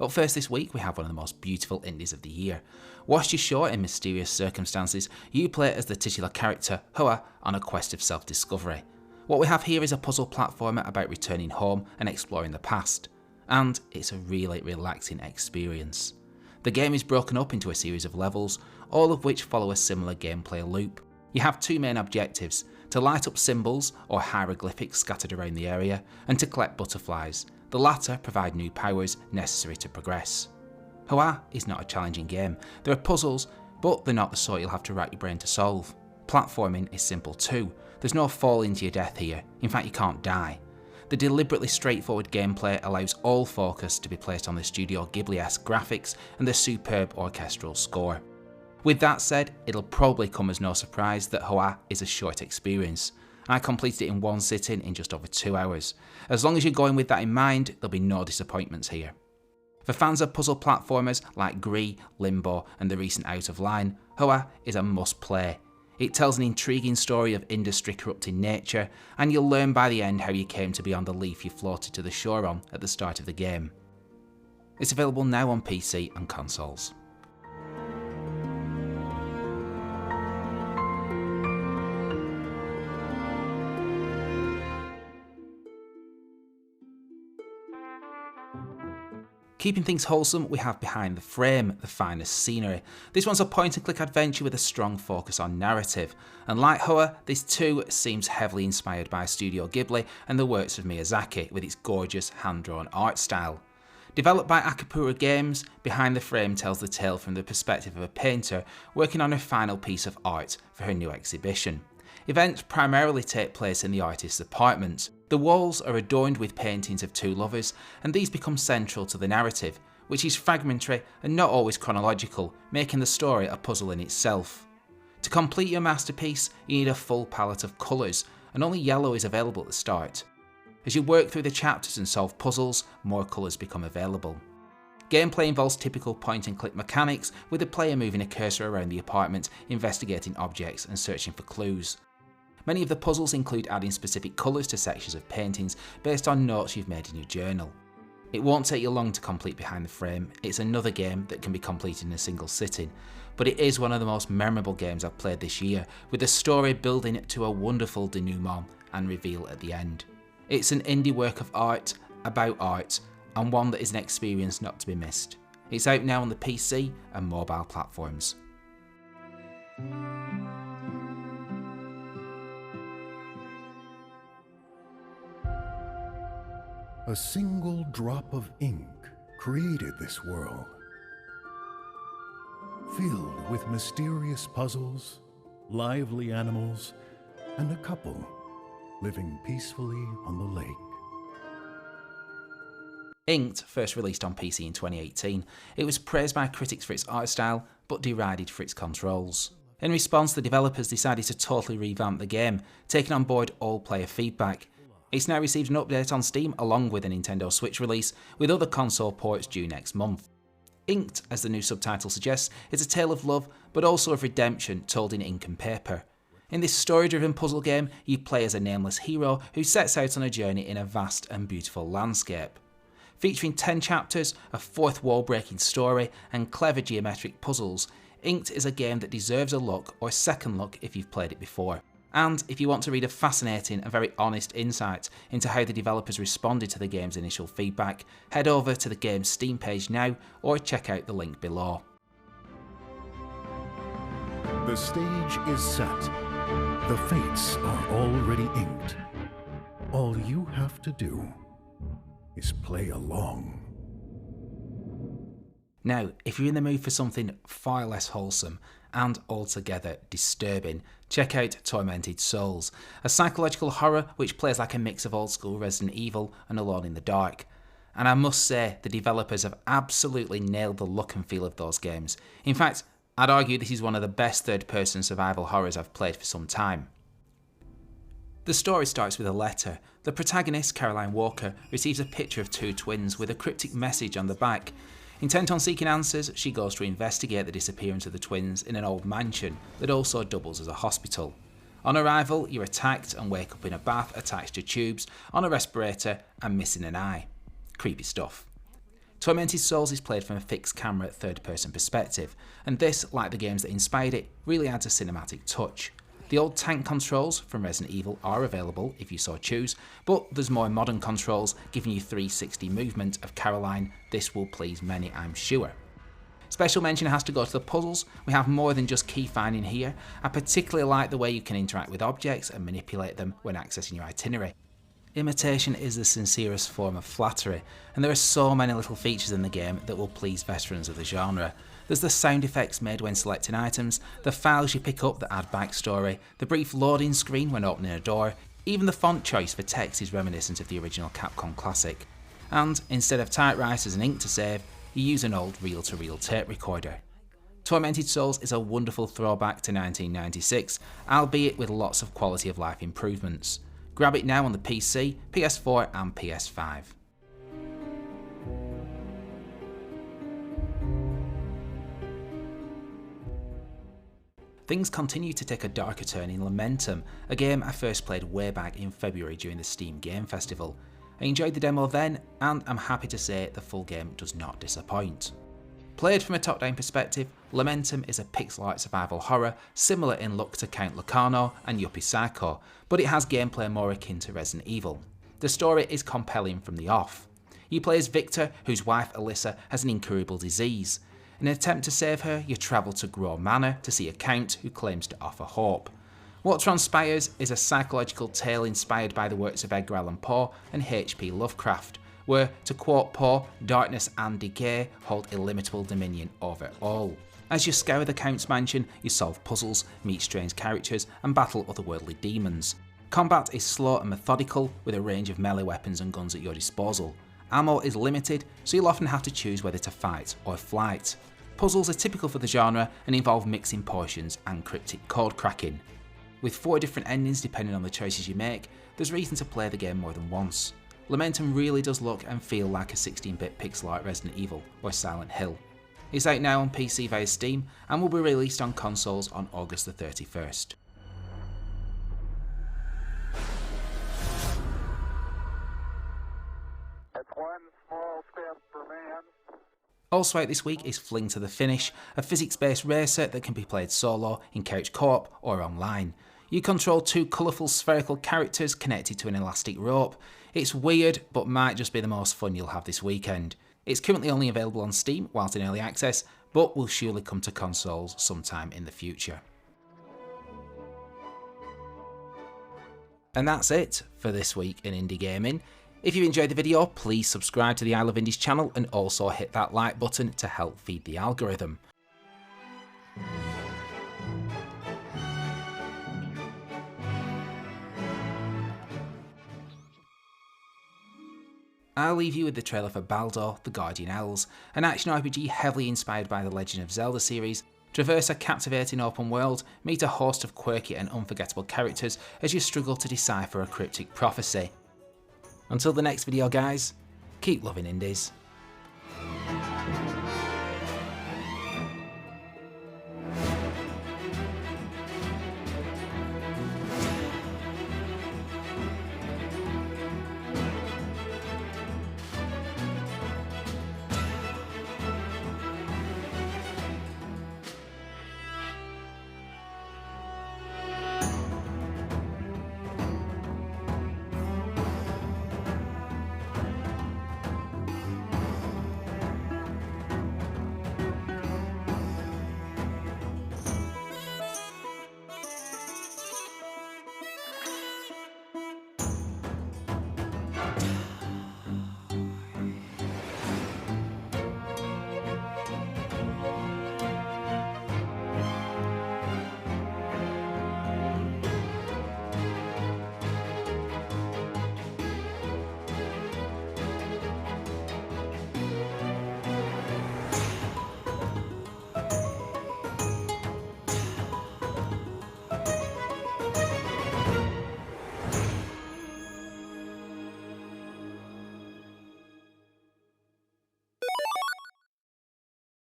But first this week we have one of the most beautiful indies of the year. Washed ashore in mysterious circumstances, you play as the titular character, Hoa, on a quest of self-discovery. What we have here is a puzzle platformer about returning home and exploring the past. And it's a really relaxing experience. The game is broken up into a series of levels, all of which follow a similar gameplay loop. You have two main objectives: to light up symbols or hieroglyphics scattered around the area, and to collect butterflies. The latter provide new powers necessary to progress. Hoa is not a challenging game. There are puzzles, but they're not the sort you'll have to rack your brain to solve. Platforming is simple too. There's no falling to your death here. In fact, you can't die. The deliberately straightforward gameplay allows all focus to be placed on the Studio Ghibli-esque graphics and the superb orchestral score. With that said, it'll probably come as no surprise that Hoa is a short experience. I completed it in one sitting in just over 2 hours. As long as you're going with that in mind, there'll be no disappointments here. For fans of puzzle platformers like Gris, Limbo and the recent Out of Line, Hoa is a must play. It tells an intriguing story of industry corrupting nature, and you'll learn by the end how you came to be on the leaf you floated to the shore on at the start of the game. It's available now on PC and consoles. Keeping things wholesome, we have Behind the Frame, the finest scenery. This one's a point-and-click adventure with a strong focus on narrative. And like Hoa, this too seems heavily inspired by Studio Ghibli and the works of Miyazaki, with its gorgeous hand-drawn art style. Developed by Akapura Games, Behind the Frame tells the tale from the perspective of a painter working on her final piece of art for her new exhibition. Events primarily take place in the artist's apartment. The walls are adorned with paintings of two lovers, and these become central to the narrative, which is fragmentary and not always chronological, making the story a puzzle in itself. To complete your masterpiece, you need a full palette of colours, and only yellow is available at the start. As you work through the chapters and solve puzzles, more colours become available. Gameplay involves typical point-and-click mechanics, with the player moving a cursor around the apartment, investigating objects and searching for clues. Many of the puzzles include adding specific colours to sections of paintings based on notes you've made in your journal. It won't take you long to complete Behind the Frame. It's another game that can be completed in a single sitting, but it is one of the most memorable games I've played this year, with the story building to a wonderful denouement and reveal at the end. It's an indie work of art, about art, and one that is an experience not to be missed. It's out now on the PC and mobile platforms. A single drop of ink created this world, filled with mysterious puzzles, lively animals, and a couple living peacefully on the lake. Inked first released on PC in 2018. It was praised by critics for its art style, but derided for its controls. In response, the developers decided to totally revamp the game, taking on board all player feedback. It's now received an update on Steam along with a Nintendo Switch release, with other console ports due next month. Inked, as the new subtitle suggests, is a tale of love, but also of redemption told in ink and paper. In this story-driven puzzle game, you play as a nameless hero who sets out on a journey in a vast and beautiful landscape. Featuring 10 chapters, a fourth wall-breaking story, and clever geometric puzzles, Inked is a game that deserves a look, or second look if you've played it before. And if you want to read a fascinating and very honest insight into how the developers responded to the game's initial feedback, head over to the game's Steam page now or check out the link below. The stage is set. The fates are already inked. All you have to do is play along. Now, if you're in the mood for something far less wholesome and altogether disturbing, check out Tormented Souls, a psychological horror which plays like a mix of old school Resident Evil and Alone in the Dark. And I must say, the developers have absolutely nailed the look and feel of those games. In fact, I'd argue this is one of the best third-person survival horrors I've played for some time. The story starts with a letter. The protagonist, Caroline Walker, receives a picture of two twins with a cryptic message on the back. Intent on seeking answers, she goes to investigate the disappearance of the twins in an old mansion that also doubles as a hospital. On arrival, you're attacked and wake up in a bath attached to tubes, on a respirator and missing an eye. Creepy stuff. Tormented Souls is played from a fixed camera third-person perspective, and this, like the games that inspired it, really adds a cinematic touch. The old tank controls from Resident Evil are available if you so choose, but there's more modern controls giving you 360 movement of Caroline. This will please many, I'm sure. Special mention has to go to the puzzles. We have more than just key finding here. I particularly like the way you can interact with objects and manipulate them when accessing your itinerary. Imitation is the sincerest form of flattery, and there are so many little features in the game that will please veterans of the genre. There's the sound effects made when selecting items, the files you pick up that add backstory, the brief loading screen when opening a door, even the font choice for text is reminiscent of the original Capcom classic. And instead of typewriters and ink to save, you use an old reel-to-reel tape recorder. Tormented Souls is a wonderful throwback to 1996, albeit with lots of quality of life improvements. Grab it now on the PC, PS4 and PS5. Things continue to take a darker turn in Lamentum, a game I first played way back in February during the Steam Game Festival. I enjoyed the demo then, and I'm happy to say the full game does not disappoint. Played from a top-down perspective, Lamentum is a pixel art survival horror similar in look to Count Locarno and Yuppie Psycho, but it has gameplay more akin to Resident Evil. The story is compelling from the off. You play as Victor, whose wife Alyssa has an incurable disease. In an attempt to save her, you travel to Grow Manor to see a count who claims to offer hope. What transpires is a psychological tale inspired by the works of Edgar Allan Poe and H.P. Lovecraft, where, to quote Poe, darkness and decay hold illimitable dominion over all. As you scour the Count's mansion, you solve puzzles, meet strange characters, and battle otherworldly demons. Combat is slow and methodical, with a range of melee weapons and guns at your disposal. Ammo is limited, so you'll often have to choose whether to fight or flight. Puzzles are typical for the genre and involve mixing potions and cryptic code cracking. With 4 different endings depending on the choices you make, there's reason to play the game more than once. Lamentum really does look and feel like a 16-bit pixel art Resident Evil or Silent Hill. It's out now on PC via Steam and will be released on consoles on August the 31st. That's one small step for man. Also out this week is Fling to the Finish, a physics-based racer that can be played solo, in couch co-op or online. You control 2 colourful spherical characters connected to an elastic rope. It's weird, but might just be the most fun you'll have this weekend. It's currently only available on Steam whilst in early access, but will surely come to consoles sometime in the future. And that's it for this week in indie gaming. If you enjoyed the video, please subscribe to the I Love Indies channel and also hit that like button to help feed the algorithm. I'll leave you with the trailer for Baldo, the Guardian Elves, an action RPG heavily inspired by the Legend of Zelda series. Traverse a captivating open world, meet a host of quirky and unforgettable characters as you struggle to decipher a cryptic prophecy. Until the next video guys, keep loving indies.